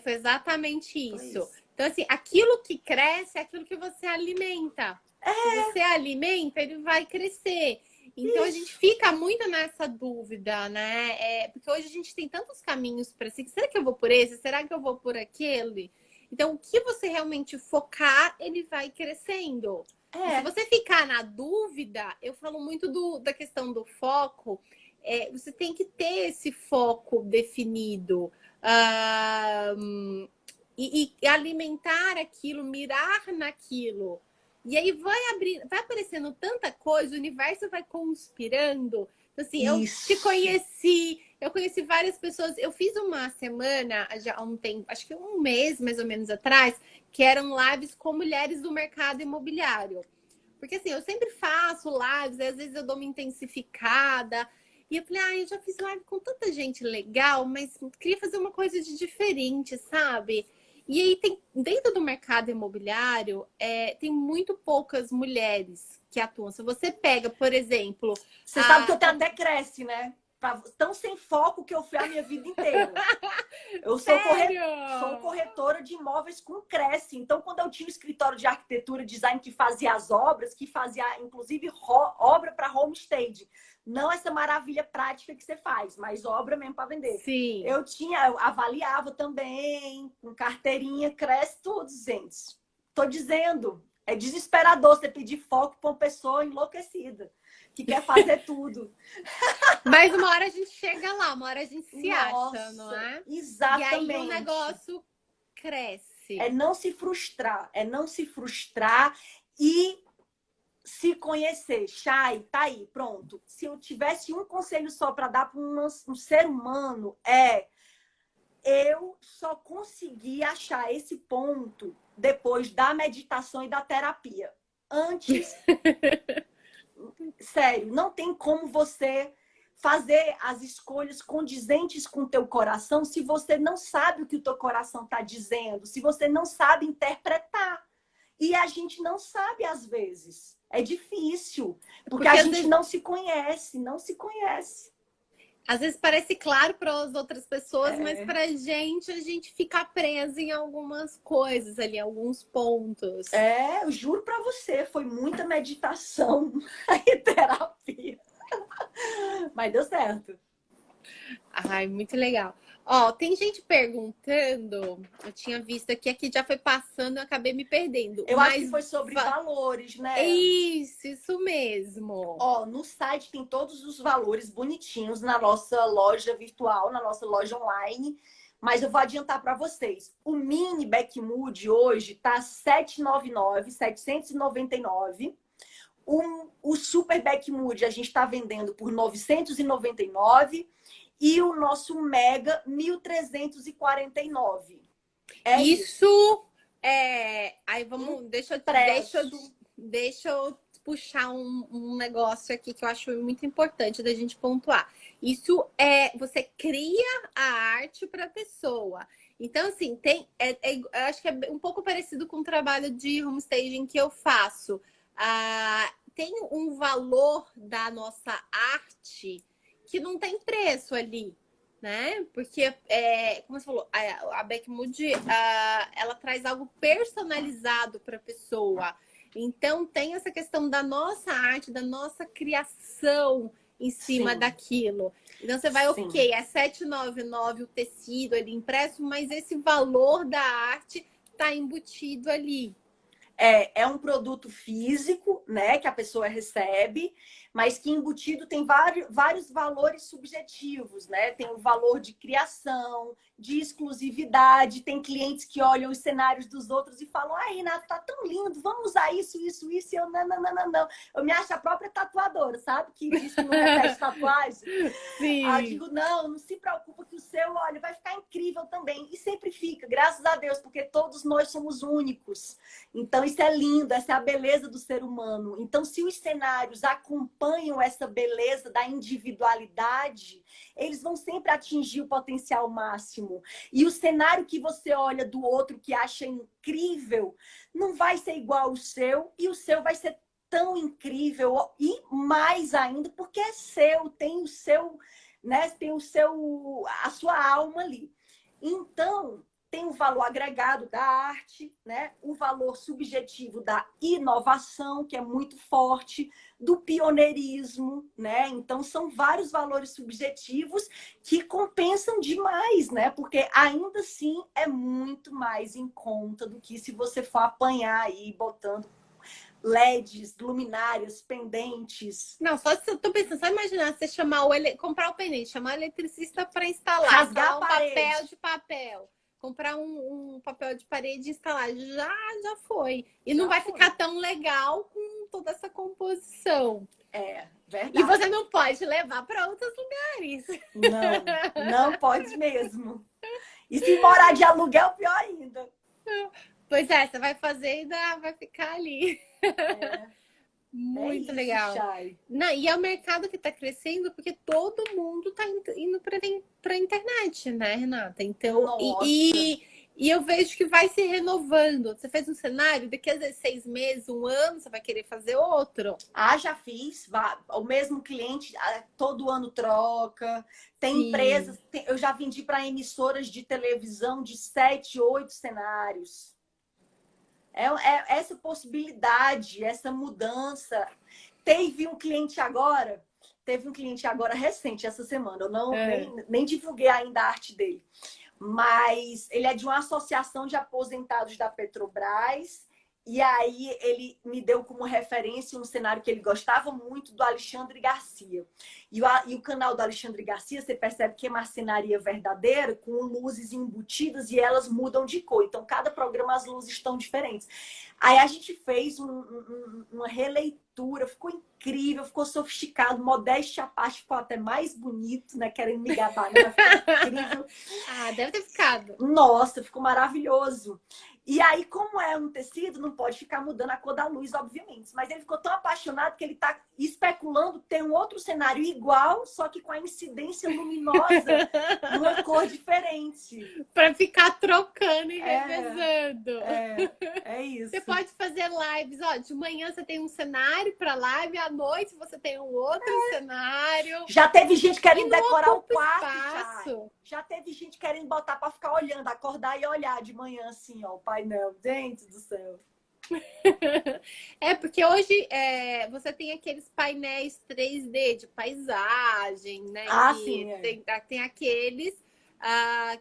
Foi exatamente isso. Então, assim, aquilo que cresce é aquilo que você alimenta. Se você alimenta, ele vai crescer. Então, a gente fica muito nessa dúvida, né? Porque hoje a gente tem tantos caminhos para seguir. Será que eu vou por esse? Será que eu vou por aquele? Então, o que você realmente focar, ele vai crescendo. Se você ficar na dúvida, eu falo muito da questão do foco. Você tem que ter esse foco definido. E alimentar aquilo, mirar naquilo. E aí vai aparecendo tanta coisa, o universo vai conspirando. Então, assim, eu conheci várias pessoas. Eu fiz uma semana, já há um tempo, acho que um mês mais ou menos atrás, que eram lives com mulheres do mercado imobiliário. Porque assim, eu sempre faço lives, às vezes eu dou uma intensificada. E eu falei, eu já fiz live com tanta gente legal, mas queria fazer uma coisa de diferente, sabe? E aí, dentro do mercado imobiliário, tem muito poucas mulheres que atuam. Se você pega, por exemplo... Você sabe que eu tenho até cresce, né? Tão sem foco que eu fui a minha vida inteira. Eu sou corretora de imóveis com Cresce. Então, quando eu tinha um escritório de arquitetura e design que fazia as obras, que fazia, inclusive, obra para homestay. Não essa maravilha prática que você faz, mas obra mesmo para vender. Sim. Eu avaliava também, com carteirinha, Cresce tudo, gente. Tô dizendo, é desesperador você pedir foco para uma pessoa enlouquecida, que quer fazer tudo. Mas uma hora a gente chega lá, uma hora a gente se acha, não é? Exatamente. E aí o negócio cresce. É não se frustrar e se conhecer. Chay, tá aí, pronto. Se eu tivesse um conselho só para dar para um ser humano, eu só consegui achar esse ponto depois da meditação e da terapia. Antes, sério, não tem como você fazer as escolhas condizentes com o teu coração se você não sabe o que o teu coração está dizendo, se você não sabe interpretar. E a gente não sabe às vezes. É difícil, porque a gente não se conhece. Às vezes parece claro para as outras pessoas, mas para a gente fica presa em algumas coisas ali, alguns pontos. Eu juro para você, foi muita meditação e terapia. Mas deu certo. Ai, muito legal. Ó, tem gente perguntando, eu tinha visto aqui já foi passando, eu acabei me perdendo. Eu acho que foi sobre valores, né? Isso mesmo. Ó, no site tem todos os valores bonitinhos na nossa loja virtual, na nossa loja online. Mas eu vou adiantar para vocês. O mini Becky Mood hoje tá 799. O Super Becky Mood a gente está vendendo por 999 e o nosso Mega 1.349. Isso. Aí vamos, deixa eu deixa eu puxar um negócio aqui que eu acho muito importante da gente pontuar. Isso você cria a arte para a pessoa. Então, assim, eu acho que é um pouco parecido com o trabalho de homestaging que eu faço. Tem um valor da nossa arte que não tem preço ali, né? Porque, como você falou, a Beck Mood, ela traz algo personalizado para a pessoa. Então, tem essa questão da nossa arte, da nossa criação em cima Sim. daquilo. Então, você vai, Sim. ok, é R$7,99 o tecido ali impresso, mas esse valor da arte está embutido ali. É um produto físico, né, que a pessoa recebe, mas que embutido tem vários valores subjetivos, né? Tem o valor de criação, de exclusividade. Tem clientes que olham os cenários dos outros e falam: ai, Renato, tá tão lindo, vamos usar isso. E eu, não. Eu me acho a própria tatuadora, sabe? Que diz que não repete tatuagem. Sim. Eu digo: não se preocupa que o seu, olha, vai ficar incrível também. E sempre fica, graças a Deus, porque todos nós somos únicos. Então, isso é lindo, essa é a beleza do ser humano. Então, se os cenários acompanham essa beleza da individualidade, eles vão sempre atingir o potencial máximo. E o cenário que você olha do outro que acha incrível não vai ser igual ao seu, e o seu vai ser tão incrível e mais ainda porque é seu, tem o seu, né? Tem a sua alma ali. Então, tem o valor agregado da arte, né? O valor subjetivo da inovação, que é muito forte, do pioneirismo, né? Então, são vários valores subjetivos que compensam demais, né? Porque ainda assim é muito mais em conta do que se você for apanhar aí botando LEDs, luminárias, pendentes. Não, só se eu tô pensando, só imaginar você comprar o pendente, chamar o eletricista para instalar, Rasgar um papel de papel. Comprar um papel de parede e instalar. Já foi. E não vai ficar tão legal com toda essa composição. É, verdade. E você não pode levar para outros lugares. Não pode mesmo. E se morar de aluguel, pior ainda. Pois é, você vai fazer e ainda vai ficar ali. Muito isso, legal. Chay. Não, e é o mercado que está crescendo porque todo mundo está indo para a internet, né, Renata? Então, e eu vejo que vai se renovando. Você fez um cenário, daqui a 6 meses, 1 ano, você vai querer fazer outro. Já fiz. O mesmo cliente todo ano troca. Tem empresas, eu já vendi para emissoras de televisão de 7, 8 cenários. Essa possibilidade, essa mudança. Teve um cliente agora recente, essa semana. Eu nem divulguei ainda a arte dele. Mas ele é de uma associação de aposentados da Petrobras. E aí ele me deu como referência um cenário que ele gostava muito, do Alexandre Garcia. E o canal do Alexandre Garcia, você percebe que é marcenaria verdadeira, com luzes embutidas e elas mudam de cor. Então, cada programa as luzes estão diferentes. Aí a gente fez uma releitura, ficou incrível, ficou sofisticado, modéstia à parte, ficou até mais bonito, né? Querendo me gabar, né? Ficou incrível. Deve ter ficado. Nossa, ficou maravilhoso. E aí, como é um tecido, não pode ficar mudando a cor da luz, obviamente. Mas ele ficou tão apaixonado que ele está especulando ter um outro cenário igual, só que com a incidência luminosa numa cor diferente. Para ficar trocando e revezando. É isso. Você pode fazer lives, de manhã você tem um cenário para live, à noite você tem um outro cenário. Já teve gente querendo decorar o quarto. Já teve gente querendo botar para ficar olhando, acordar e olhar de manhã assim, o painel. Gente do céu. Porque hoje você tem aqueles painéis 3D de paisagem, né? Sim. Tem aqueles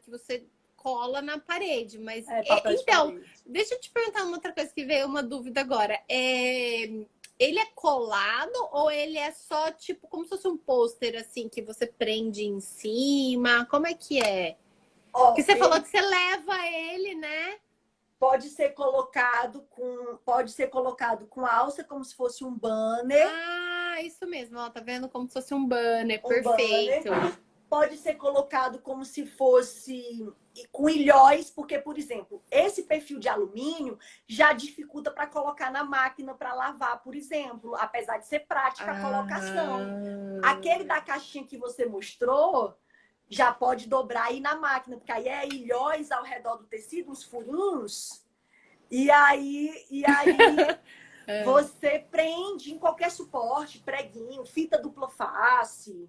que você cola na parede, mas então, deixa eu te perguntar uma outra coisa que veio uma dúvida agora. Ele é colado ou ele é só tipo como se fosse um pôster assim que você prende em cima? Como é que é? Porque você falou que você leva ele, né? Pode ser colocado com alça, como se fosse um banner. Isso mesmo, tá vendo? Como se fosse um banner, perfeito. Banner. pode ser colocado como se fosse com ilhóis, porque, por exemplo, esse perfil de alumínio já dificulta para colocar na máquina para lavar, por exemplo, apesar de ser prática a colocação. Aquele da caixinha que você mostrou já pode dobrar aí na máquina, porque aí é ilhóis ao redor do tecido, uns furinhos, e aí você prende em qualquer suporte, preguinho, fita dupla face.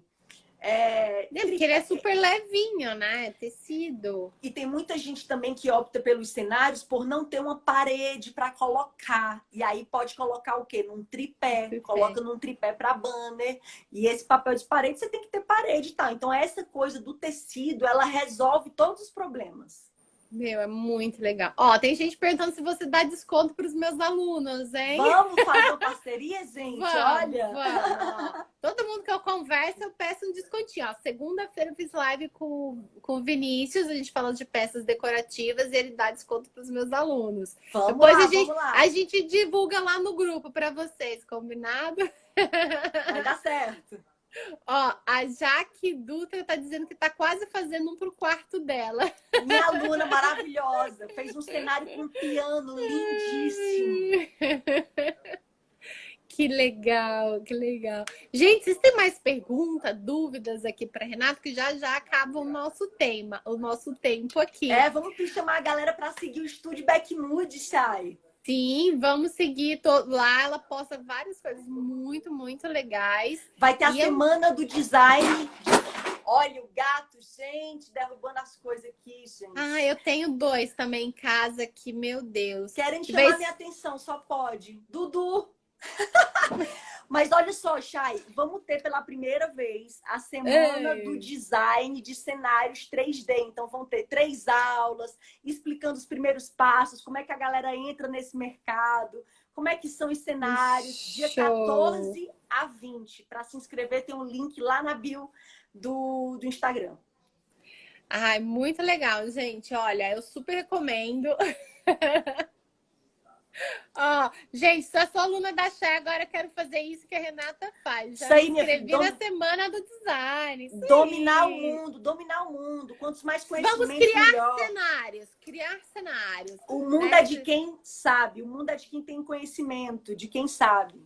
Porque ele é super levinho, né? Tecido. E tem muita gente também que opta pelos cenários por não ter uma parede para colocar. E aí pode colocar o quê? Num tripé. Coloca num tripé para banner. E esse papel de parede, você tem que ter parede, tá? Então essa coisa do tecido, ela resolve todos os problemas. Meu, é muito legal. Ó, tem gente perguntando se você dá desconto para os meus alunos, hein? Vamos fazer uma parceria, gente? Olha! Vamos, ó. Todo mundo que eu converso, eu peço um descontinho. Ó, segunda-feira eu fiz live com o Vinícius, a gente falou de peças decorativas e ele dá desconto para os meus alunos. Vamos Depois lá, a gente divulga lá no grupo para vocês, combinado? Vai dar certo. Ó, a Jaque Dutra tá dizendo que tá quase fazendo um pro quarto dela. Minha aluna maravilhosa. Fez um cenário com piano lindíssimo. Que legal, que legal. Gente, vocês têm mais perguntas, dúvidas aqui para Renata? Que já acaba o nosso tema, o nosso tempo aqui. Vamos chamar a galera para seguir o Estúdio Backmood, Chay. Sim, vamos seguir lá. Ela posta várias coisas muito, muito legais. Vai ter a semana do design. Olha o gato, gente, derrubando as coisas aqui, gente. Ah, eu tenho 2 também em casa que, meu Deus. Querem chamar minha atenção, só pode. Dudu! Mas olha só, Chay, vamos ter pela primeira vez a semana do design de cenários 3D. Então vão ter 3 aulas explicando os primeiros passos, como é que a galera entra nesse mercado, como é que são os cenários. Dia 14 a 20. Para se inscrever, tem um link lá na bio do Instagram. Ai, muito legal, gente. Olha, eu super recomendo. Ó, gente, se eu sou aluna da Chay, agora eu quero fazer isso que a Renata faz. Já me inscrevi na semana do design. Dominar o mundo. Quantos mais conhecimentos, vamos criar melhor. Criar cenários. O mundo é de quem sabe, o mundo é de quem tem conhecimento, de quem sabe.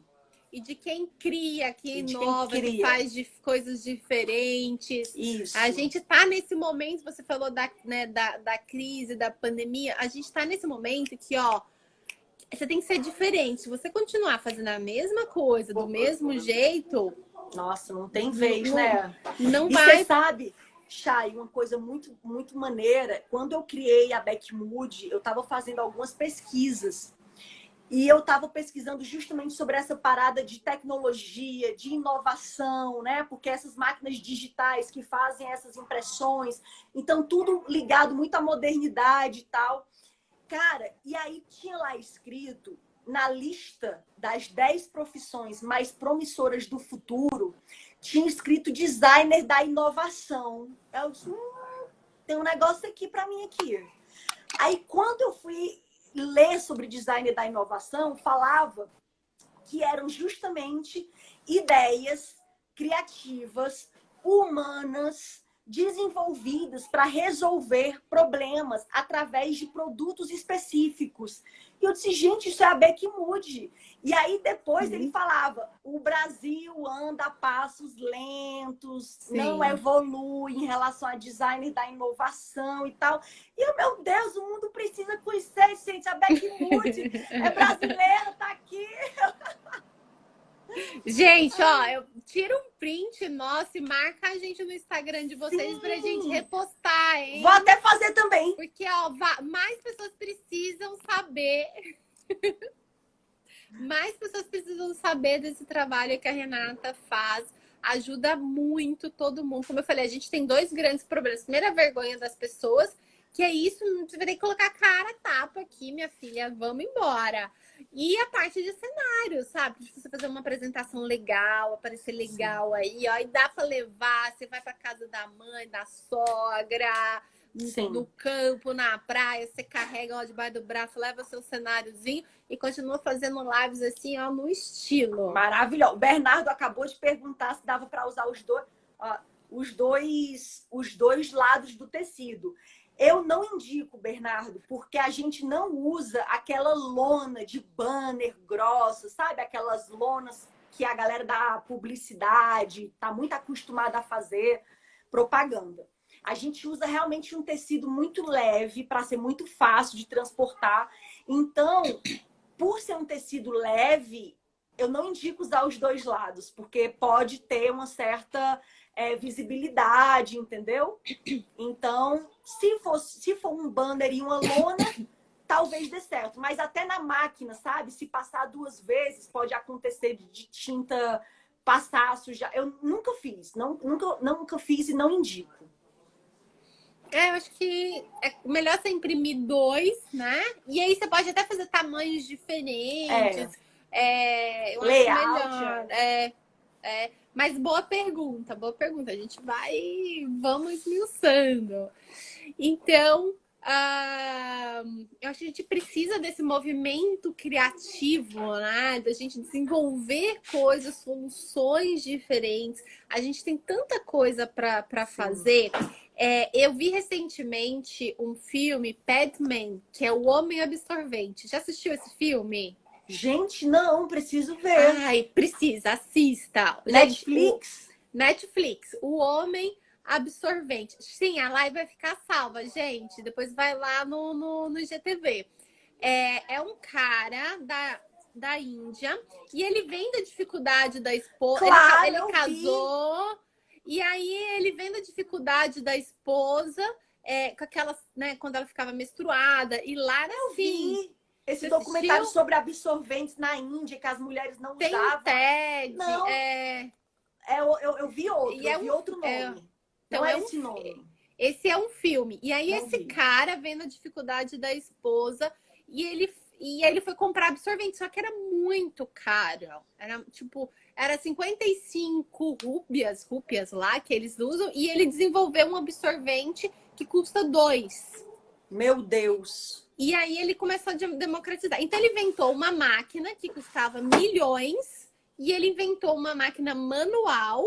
E de quem cria, que inova, que faz coisas diferentes. Isso. A gente tá nesse momento, você falou da crise, da pandemia, a gente tá nesse momento que, ó, você tem que ser diferente. Se você continuar fazendo a mesma coisa, do mesmo jeito... Nossa, não tem vez, né? Não e vai... você sabe, Chay, uma coisa muito, muito maneira. Quando eu criei a Backmood, eu estava fazendo algumas pesquisas. E eu estava pesquisando justamente sobre essa parada de tecnologia, de inovação, né? Porque essas máquinas digitais que fazem essas impressões. Então, tudo ligado muito à modernidade e tal. Cara, e aí tinha lá escrito, na lista das 10 profissões mais promissoras do futuro, tinha escrito designer da inovação. Eu disse, tem um negócio aqui para mim aqui. Aí, quando eu fui ler sobre designer da inovação, falava que eram justamente ideias criativas, humanas, desenvolvidas para resolver problemas através de produtos específicos. E eu disse, gente, isso é a Backmood. E aí depois ele falava, o Brasil anda a passos lentos, não evolui em relação a design da inovação e tal. E eu, meu Deus, o mundo precisa conhecer, gente, a Backmood é brasileira, tá aqui. Gente, ó, eu tiro um print nosso e marca a gente no Instagram de vocês pra gente repostar, hein? Vou até fazer também. Porque, ó, mais pessoas precisam saber. Mais pessoas precisam saber desse trabalho que a Renata faz. Ajuda muito todo mundo. Como eu falei, a gente tem 2 grandes problemas. Primeiro, a vergonha das pessoas, que é isso, você vai ter que colocar cara a tapa aqui, minha filha, vamos embora. E a parte de cenário, sabe? De você fazer uma apresentação legal, aparecer legal aí, ó. E dá pra levar, você vai pra casa da mãe, da sogra, no campo, na praia, você carrega ó, debaixo do braço, leva seu cenáriozinho e continua fazendo lives assim, ó, no estilo. Maravilhoso. O Bernardo acabou de perguntar se dava pra usar os dois. Ó, os dois lados do tecido. Eu não indico, Bernardo, porque a gente não usa aquela lona de banner grossa, sabe? Aquelas lonas que a galera da publicidade está muito acostumada a fazer propaganda. A gente usa realmente um tecido muito leve para ser muito fácil de transportar. Então, por ser um tecido leve, eu não indico usar os dois lados, porque pode ter uma certa visibilidade, entendeu? Então, se for um banner e uma lona, talvez dê certo. Mas até na máquina, sabe? Se passar 2 vezes, pode acontecer de tinta passar, sujar. Eu nunca fiz, nunca fiz e não indico. Eu acho que é melhor você imprimir 2, né? E aí você pode até fazer tamanhos diferentes. Eu acho melhor. Mas boa pergunta, boa pergunta. A gente vamos esmiuçando. Então, eu acho que a gente precisa desse movimento criativo, né? Da gente desenvolver coisas, soluções diferentes. A gente tem tanta coisa para fazer. Eu vi recentemente um filme, Padman, que é O Homem Absorvente. Já assistiu esse filme? Gente, não, preciso ver. Ai, precisa, assista. Netflix? Netflix, O Homem Absorvente. Sim, a live vai ficar salva, gente. Depois vai lá no IGTV. É um cara da Índia e ele vem da dificuldade da esposa. Claro, ele casou e aí ele vem da dificuldade da esposa com aquelas, né, quando ela ficava menstruada. E lá eu assim. Vi esse documentário sobre absorventes na Índia que as mulheres não tem usavam. Um TED, não. Eu vi outro, eu vi outro nome. Então não é esse nome. Esse é um filme. E aí não esse vi. cara vendo a dificuldade da esposa e ele foi comprar absorvente, só que era muito caro. Era 55 rúpias lá que eles usam e ele desenvolveu um absorvente que custa 2. Meu Deus. E aí ele começou a democratizar. Então ele inventou uma máquina que custava milhões e ele inventou uma máquina manual.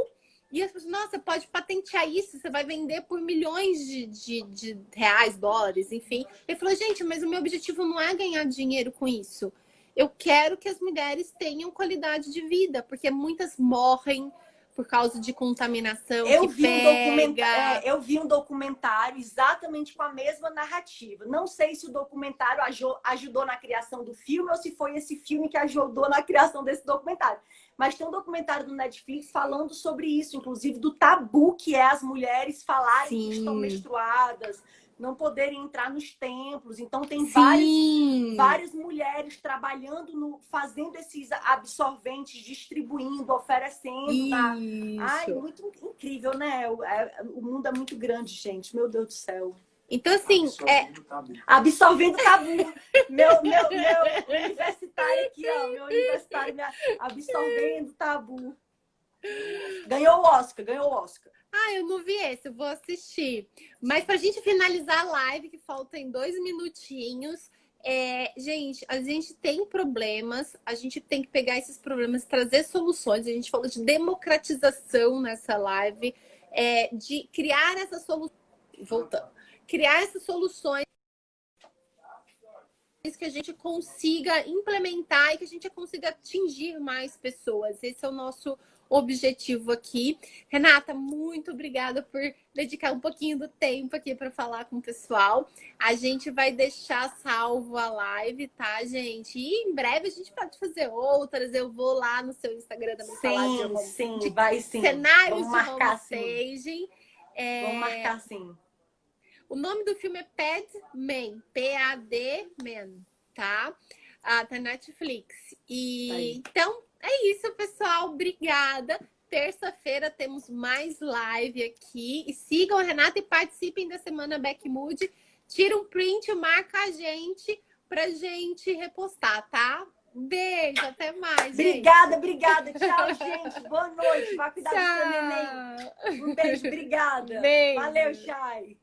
E as pessoas, nossa, pode patentear isso, você vai vender por milhões de reais, dólares, enfim. Ele falou, gente, mas o meu objetivo não é ganhar dinheiro com isso. Eu quero que as mulheres tenham qualidade de vida, porque muitas morrem por causa de contaminação. Eu vi um documentário exatamente com a mesma narrativa. Não sei se o documentário ajudou na criação do filme ou se foi esse filme que ajudou na criação desse documentário. Mas tem um documentário do Netflix falando sobre isso, inclusive do tabu que é as mulheres falarem que estão menstruadas, não poderem entrar nos templos. Então tem várias mulheres trabalhando, fazendo esses absorventes, distribuindo, oferecendo. Ai, muito incrível, né? O mundo é muito grande, gente. Meu Deus do céu. Então, assim... Absorvendo tabu. Meu universitário aqui, ó. Meu universitário absorvendo tabu. Ganhou o Oscar. Eu não vi esse, eu vou assistir. Mas pra gente finalizar a live, que faltam 2 minutinhos, gente, a gente tem problemas, a gente tem que pegar esses problemas e trazer soluções. A gente falou de democratização nessa live, de criar essas soluções. Voltando. Criar essas soluções que a gente consiga implementar e que a gente consiga atingir mais pessoas. Esse é o nosso objetivo aqui. Renata, muito obrigada por dedicar um pouquinho do tempo aqui para falar com o pessoal. A gente vai deixar salvo a live, tá, gente? E em breve a gente pode fazer outras. Eu vou lá no seu Instagram também falar vai sim. Cenários de homestaging. Vamos marcar sim. O nome do filme é Padman, P-A-D-Man, tá? Tá na Netflix. Então, é isso, pessoal. Obrigada. Terça-feira temos mais live aqui. E sigam a Renata e participem da Semana Backmood. Tira um print, marca a gente pra gente repostar, tá? Beijo, até mais, gente. Obrigada. Tchau, gente. Boa noite. Vai cuidar do seu neném. Um beijo, obrigada. Beijo. Valeu, Chay.